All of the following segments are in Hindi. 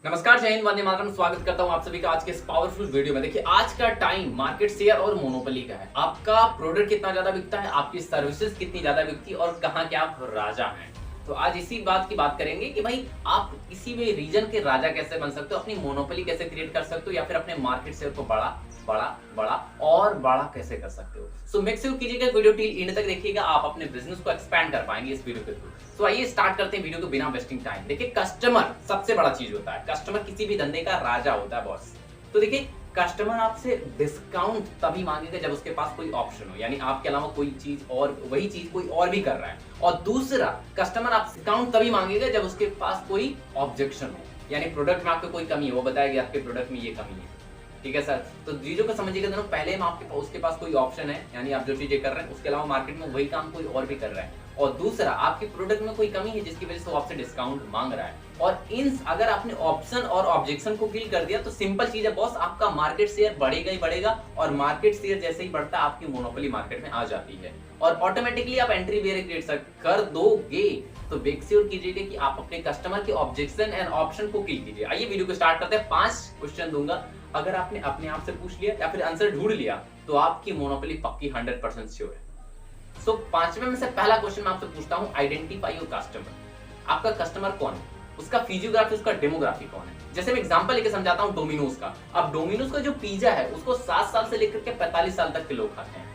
नमस्कार, जय हिंद, वंदे मातरम। स्वागत करता हूं आप सभी का आज के इस पावरफुल वीडियो में। देखिए, आज का टाइम मार्केट शेयर और मोनोपोली का है। आपका प्रोडक्ट कितना ज्यादा बिकता है, आपकी सर्विसेज कितनी ज्यादा बिकती है और कहां के आप राजा हैं। तो आज इसी बात की बात करेंगे कि भाई आप किसी भी रीजन के राजा कैसे बन सकते हो, अपनी मोनोपोली कैसे क्रिएट कर सकते हो, या फिर अपने मार्केट शेयर को बड़ा बड़ा बड़ा और बड़ा कैसे कर सकते हो। सो मेक श्योर कीजिएगा वीडियो टिल एंड तक देखिएगा, आप अपने बिजनेस को एक्सपैंड कर पाएंगे इस वीडियो के थ्रू। तो आइए स्टार्ट करते हैं वीडियो को बिना वेस्टिंग टाइम। देखिए, कस्टमर सबसे बड़ा चीज होता है। कस्टमर किसी भी धंधे का राजा होता है, बॉस। तो देखिए, कस्टमर आपसे डिस्काउंट तभी मांगेगा जब उसके पास कोई ऑप्शन हो, यानी आपके अलावा कोई चीज और वही चीज कोई और भी कर रहा है। और दूसरा, कस्टमर आपसे डिस्काउंट तभी मांगेगा जब उसके पास कोई ऑब्जेक्शन हो, यानी प्रोडक्ट में आपको कोई कमी है, वो बताएगा आपके प्रोडक्ट में ये कमी है। ठीक है सर, तो चीजों को समझिएगा दोनों। पहले में आपके उसके पास कोई ऑप्शन है, यानी आप जो चीजें कर रहे हैं उसके अलावा मार्केट में वही काम कोई और भी कर रहा है। और दूसरा, आपके प्रोडक्ट में कोई कमी है जिसकी वजह से वो आपसे डिस्काउंट मांग रहा है। और इन अगर आपने ऑप्शन और ऑब्जेक्शन को किल कर दिया तो सिंपल चीज है बॉस, आपका मार्केट शेयर बढ़ेगा ही बढ़ेगा। और मार्केट शेयर जैसे ही बढ़ता है, आपकी मोनोपोली मार्केट में आ जाती है और ऑटोमेटिकली आप एंट्री बैरियर क्रिएट कर दोगे। तो मेक श्योर कीजिएगा कि आप अपने कस्टमर के ऑब्जेक्शन एंड ऑप्शन को किल कीजिए। आइए वीडियो को स्टार्ट करते हैं। 5 क्वेश्चन दूंगा, अगर आपने अपने आप से पूछ लिया या फिर आंसर ढूंढ लिया तो आपकी मोनोपोली पक्की 100% श्योर है। सो 5वें में से पहला क्वेश्चन मैं आपसे पूछता हूं, आइडेंटिफाई योर कस्टमर। आपका कस्टमर कौन है, उसका फिजियोग्राफी, उसका डेमोग्राफी कौन है। जैसे मैं एग्जांपल लेके समझाता हूं डोमिनोज का। अब डोमिनोज का जो पिज्जा है उसको 7 साल से लेकर के 45 साल तक के लोग खाते हैं।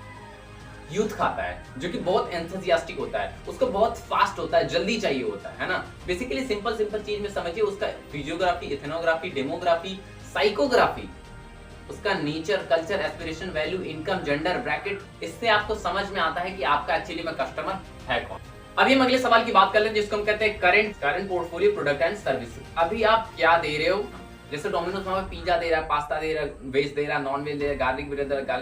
यूथ खाता है, जो कि बहुत एंथुसियास्टिक होता है, उसको बहुत फास्ट होता है, जल्दी चाहिए होता है ना। बेसिकली सिंपल चीज में समझिए, उसका फिजियोग्राफी, इथेनोग्राफी, डेमोग्राफी, साइकोग्राफी, उसका nature, culture, aspiration, value, income, gender, bracket, इससे आपको समझ में आता है कि आपका एक्चुअली में कस्टमर है कौन। अभी हम अगले सवाल की बात कर लेते हैं, जिसको हम कहते हैं current portfolio product and service. अभी आप क्या दे रहे हो। जैसे डोमिनोज वहां पे पिज्जा दे रहा है, पास्ता दे रहा है, वेज दे रहा है, नॉन वेज दे रहा है, गार्लिक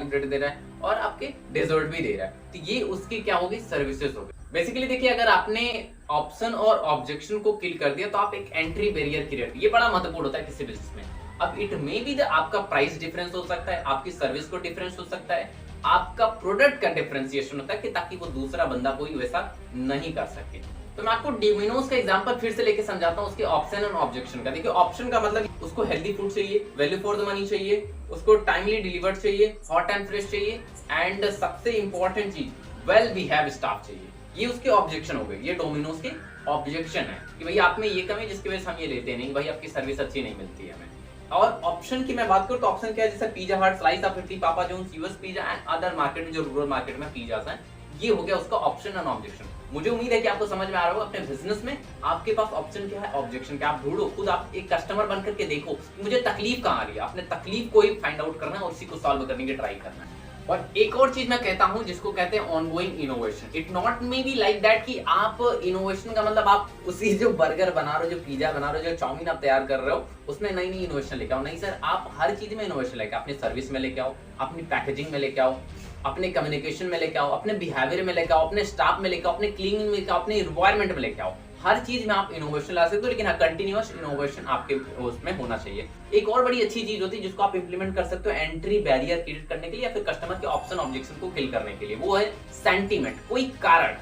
ब्रेड दे रहा है और आपके डेजर्ट भी दे रहा है। तो ये उसकी क्या होगी, सर्विसेज होगी। बेसिकली देखिए, अगर आपने ऑप्शन और ऑब्जेक्शन को किल कर दिया तो आप एक एंट्री बैरियर क्रिएट, ये बड़ा महत्वपूर्ण होता है किसी बिजनेस में। अब इट मे बी आपका प्राइस डिफरेंस हो सकता है, आपकी सर्विस को डिफरेंस हो सकता है, आपका प्रोडक्ट का डिफरेंशिएशन होता है कि ताकि वो दूसरा बंदा कोई वैसा नहीं कर सके। तो मैं आपको डोमिनोज का एग्जांपल फिर से लेके समझाता हूं, उसके ऑप्शन और ऑब्जेक्शन का। देखिए, ऑप्शन का मतलब उसको हेल्दी फूड चाहिए, वैल्यू फॉर द मनी चाहिए, उसको टाइमली डिलीवर्ड चाहिए, हॉट एंड फ्रेश चाहिए, एंड सबसे इंपॉर्टेंट चीज, वेल बिहेव स्टाफ चाहिए। ये उसके ऑब्जेक्शन हो गए, ये डोमिनोज के ऑब्जेक्शन है कि भाई आप में ये कमी जिसकी वजह से हम ये लेते नहीं, भाई आपकी सर्विस अच्छी नहीं मिलती है हमें। और ऑप्शन की मैं बात करूं तो ऑप्शन क्या है, जैसे पिज्जा हट, slice of 50, Papa John's, US pizza and other market में, जो रूरल मार्केट में पिज्जास हैं, ये हो गया उसका ऑप्शन एंड ऑब्जेक्शन। मुझे उम्मीद है कि आपको समझ में आ रहा होगा। अपने बिजनेस में आपके पास ऑप्शन क्या है, ऑब्जेक्शन क्या, आप ढूंढो खुद। आप एक कस्टमर बनकर के देखो मुझे तकलीफ कहां आ रही है, अपने तकलीफ को ही फाइंड आउट करना है और उसी को सॉल्व करने की ट्राई करना है। और एक और चीज मैं कहता हूं जिसको कहते हैं ongoing innovation. It not may be like that कि आप इनोवेशन का मतलब आप उसी जो बर्गर बना रहे हो, जो पिज्जा बना रहे हो, जो चाउमीन आप तैयार कर रहे हो, उसमें नई नई इनोवेशन लेके आओ। नहीं सर, आप हर चीज में इनोवेशन लेके आओ। अपनी सर्विस में लेके आओ, अपनी पैकेजिंग में लेके आओ, अपने कम्युनिकेशन में लेके आओ, अपने बिहेवियर में लेके आओ, अपने स्टाफ में लेके आओ, अपने क्लीनिंग में लेके आओ, अपने एनवायरनमेंट में लेके आओ। हर चीज में आप इनोवेशन ला सकते हो, लेकिन हाँ, कंटिन्यूअस इनोवेशन आपके उसमें होना चाहिए। एक और बड़ी अच्छी चीज होती है जिसको आप इंप्लीमेंट कर सकते हो एंट्री बैरियर क्रिएट करने के लिए या फिर कस्टमर के ऑप्शन ऑब्जेक्शन को किल करने के लिए, वो है सेंटीमेंट, कोई कारण।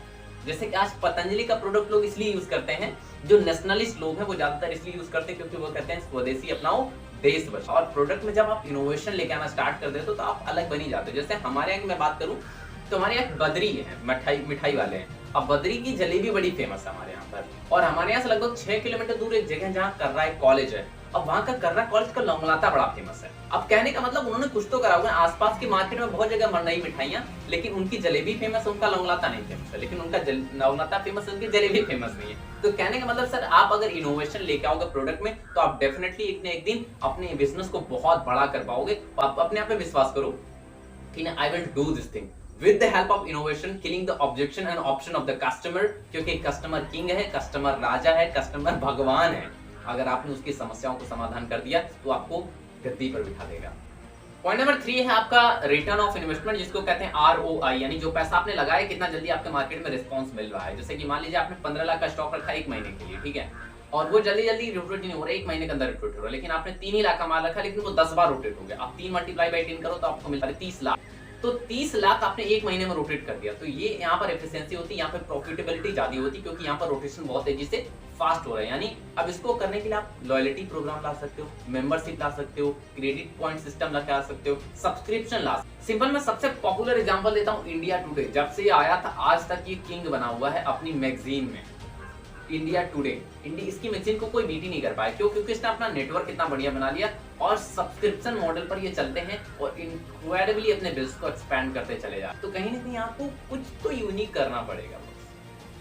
जैसे कि आज पतंजलि का प्रोडक्ट लोग इसलिए यूज करते हैं, जो नेशनलिस्ट लोग हैं वो ज्यादातर इसलिए यूज करते हैं क्योंकि वो कहते हैं स्वदेशी अपनाओ, देश बचाओ। और प्रोडक्ट में जब आप इनोवेशन लेके आना स्टार्ट कर देते हो तो आप अलग बनी जाते हो। जैसे हमारे यहाँ की मैं बात करूं तो हमारे यहाँ बद्री है, मिठाई वाले हैं। अब बद्री की जलेबी बड़ी फेमस है हमारे यहाँ पर, और हमारे यहाँ से लगभग 6 किलोमीटर दूर एक जगह जहाँ कर्रा कॉलेज है। अब वहाँ का कर्रा कॉलेज का लौंगलाता बड़ा फेमस है। अब कहने का मतलब उन्होंने कुछ तो करा होगा। आसपास की मार्केट में बहुत जगह नई मिठाइयाँ, लेकिन उनकी जलेबी फेमस है, उनका लौंगलाता नहीं फेमस है। लेकिन उनका लौंगलाता फेमस है, उनकी जलेबी फेमस नहीं है। तो कहने का मतलब सर, आप अगर इनोवेशन लेके आओगे प्रोडक्ट में तो आप डेफिनेटली एक न एक दिन अपने बिजनेस को बहुत बड़ा कर पाओगे। आप अपने आप पे विश्वास करो कि I will do this thing with the help of innovation, killing the objection and option of the customer। क्योंकि कस्टमर किंग है, कस्टमर राजा है, कस्टमर भगवान है। अगर आपने उसकी समस्याओं को समाधान कर दिया तो आपको गद्दी पर बिठा देगा। पॉइंट नंबर 3 है आपका रिटर्न ऑफ इन्वेस्टमेंट, जिसको कहते हैं ROI, यानी जो पैसा आपने लगाया कितना जल्दी आपके मार्केट में रिस्पॉन्स मिल रहा है। जैसे कि मान लीजिए आपने 15 लाख का स्टॉक रखा 1 महीने के लिए, ठीक है, और वो जल्दी रोटेट नहीं हो रहा, 1 महीने के अंदर रोटेट हो रहा है, लेकिन आपने 3 ही लाख का माल रखा, लेकिन वो 10 बार रोटेट हो गया। आप 3 मल्टीप्लाई बाई 10 करो तो आपको मिलता है 30 लाख। तो 30 लाख आपने 1 महीने में रोटेट कर दिया। तो ये यहाँ पर एफिशिएंसी होती है, यहाँ पर प्रॉफिटेबिलिटी ज्यादा होती है, क्योंकि यहाँ पर रोटेशन बहुत तेजी से फास्ट हो रहा है। यानी अब इसको करने के लिए आप लॉयल्टी प्रोग्राम ला सकते हो, मेंबरशिप ला सकते हो, क्रेडिट पॉइंट सिस्टम लगा सकते हो, सब्सक्रिप्शन ला सकते हो। सिंपल मैं सबसे पॉपुलर एग्जांपल देता हूँ, इंडिया टुडे। जब से ये आया था आज तक ये किंग बना हुआ है अपनी मैगजीन में। इंडिया टुडे, इसकी मैगजीन को कोई बीट ही नहीं कर पाया। क्यों? क्योंकि इसने अपना नेटवर्क इतना बढ़िया बना लिया और सब्सक्रिप्शन मॉडल पर ये चलते हैं और इनक्रेडिबली अपने बिजनेस को एक्सपैंड करते चले जाते। तो कहीं ना कहीं आपको कुछ तो यूनिक करना पड़ेगा,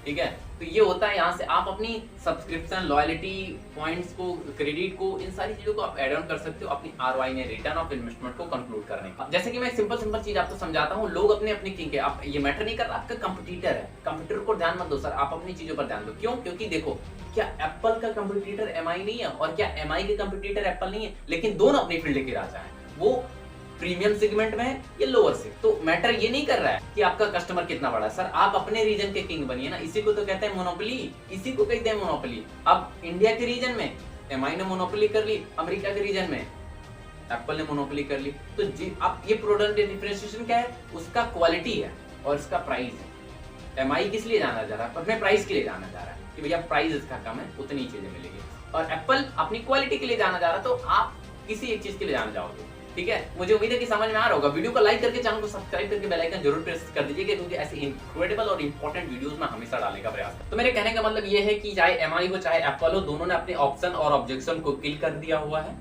ठीक है। तो ये होता है, यहाँ से आप अपनी सब्सक्रिप्शन, लॉयल्टी पॉइंट्स को, क्रेडिट को, इन सारी चीजों को आप एड ऑन कर सकते हो अपनी आरओआई ने रिटर्न ऑफ इन्वेस्टमेंट को कंक्लूड करने का। जैसे कि मैं सिंपल चीज आपको समझाता हूँ। लोग अपने अपने किंग के, आप ये मैटर नहीं कर रहा, आपका कंपटीटर है, कंप्यूटर को ध्यान मत दो सर, आप अपनी चीजों पर ध्यान दो। क्यों? क्योंकि देखो, क्या एप्पल का कंपटीटर एमआई नहीं है और क्या एमआई के कंपटीटर एप्पल नहीं है, लेकिन दोनों अपनी फील्ड के राजा हैं। वो प्रीमियम सेगमेंट में है, ये लोअर से। तो मैटर ये नहीं कर रहा है कि आपका कस्टमर कितना बड़ा है सर, आप अपने रीजन के किंग बनिए ना। इसी को तो कहते हैं मोनोपोली, इसी को कहते हैं मोनोपोली। अब इंडिया के रीजन में एमआई ने मोनोपोली कर ली, अमेरिका के रीजन में एप्पल ने मोनोपोली कर ली। तो जी अब ये प्रोडक्ट डिफरेंशिएशन क्या है? उसका क्वालिटी है और इसका प्राइस है। एमआई किस लिए जाना जा रहा है? अपने प्राइस के लिए जाना जा रहा है कि भैया प्राइस इसका कम है, उतनी चीजें मिलेगी। और एप्पल अपनी क्वालिटी के लिए जाना जा रहा है, तो आप किसी एक चीज के लिए जाना जाओगे, ठीक है। मुझे उम्मीद है कि समझ में आ रहा होगा। वीडियो को लाइक करके, चैनल को सब्सक्राइब करके बेल आइकन जरूर प्रेस कर दीजिएगा, क्योंकि ऐसे इनक्रेडिबल और इंपॉर्टेंट वीडियोस मैं हमेशा डालने का प्रयास करता हूं। तो मेरे कहने का मतलब ये है कि चाहे एमआई हो चाहे एप्पल हो, दोनों ने अपने ऑप्शन और ऑब्जेक्शन को किल कर दिया हुआ है,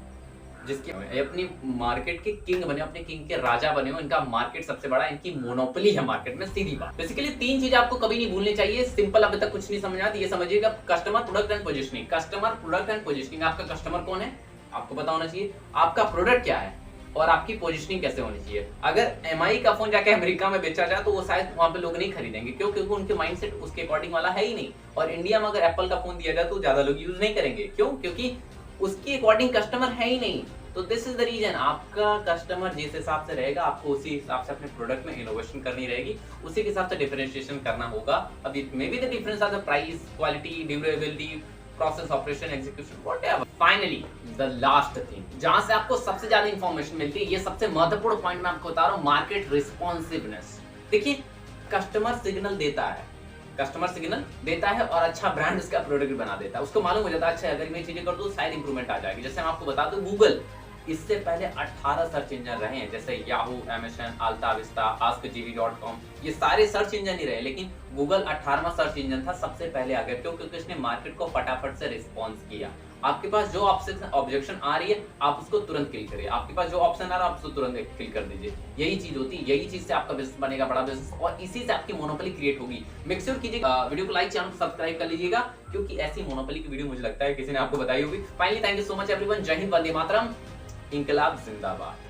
जिसके अपनी मार्केट के किंग बने, अपने किंग के राजा बने हो। इनका मार्केट सबसे बड़ा, इनकी मोनोपोली है मार्केट में, सीधी बात। बेसिकली तीन चीजें आपको कभी नहीं भूलनी चाहिए। सिंपल, अभी तक कुछ नहीं समझ आती, ये समझिएगा। Customer, product and positioning. Customer, product and positioning. आपका कस्टमर कौन है आपको पता होना चाहिए, आपका प्रोडक्ट क्या है और आपकी पोजीशनिंग कैसे होनी चाहिए। अगर एमआई का फोन जाके अमेरिका में बेचा जाए तो वो शायद वहां पे लोग नहीं खरीदेंगे। क्यों? क्योंकि उनके माइंडसेट उसके अकॉर्डिंग वाला है ही नहीं। और इंडिया में अगर एप्पल का फोन दिया जाए तो ज्यादा लोग यूज नहीं करेंगे। क्यों? क्योंकि उसके अकॉर्डिंग कस्टमर है ही नहीं। तो दिस इज द रीजन। आपका कस्टमर जिस हिसाब से रहेगा, आपको उसी हिसाब से अपने प्रोडक्ट में इनोवेशन करनी रहेगी, उसी के हिसाब से डिफरेंशिएशन करना होगा। अब it may be the difference are the price, quality, durability, process, operation, execution, whatever. Finally the last thing, जहां से आपको सबसे ज्यादा इंफॉर्मेशन मिलती है, ये सबसे महत्वपूर्ण पॉइंट मैं आपको बता रहा हूं, मार्केट रिस्पॉन्सिवनेस। देखिए, कस्टमर सिग्नल देता है, कस्टमर सिग्नल देता है और अच्छा ब्रांड उसका प्रोडक्ट बना देता है। उसको मालूम हो जाता है, अच्छा अगर मैं चीजें कर दूं शायद इंप्रूवमेंट आ जाएगी। जैसे मैं आपको बता दूं, गूगल, इससे पहले 18 सर्च इंजन रहे हैं, जैसे याहू, अमेज़न, अल्ता विस्टा, askgv.com, ये सारे सर्च इंजन ही रहे, लेकिन गूगल 18वां सर्च इंजन था, सबसे पहले आ गया। क्यों? क्योंकि इसने मार्केट को फटाफट से रिस्पॉन्स किया। आपके पास जो ऑब्जेक्शन आ रही है, आप उसको तुरंत किल करिए। आपके पास जो ऑप्शन आ रहा है, आप उसको तुरंत किल कर दीजिए। यही चीज होती है, यही चीज से आपका बिजनेस बनेगा बड़ा बिजनेस, और इसी से आपकी मोनोपोली क्रिएट होगी। मेक श्योर कीजिएगा वीडियो को लाइक, चैनल को सब्सक्राइब कर लीजिएगा, क्योंकि ऐसी मोनोपोली की वीडियो मुझे लगता है किसी ने आपको बताई होगी। Finally, thank you so much everyone. जय हिंद, वंदे मातरम, इंकलाब जिंदाबाद।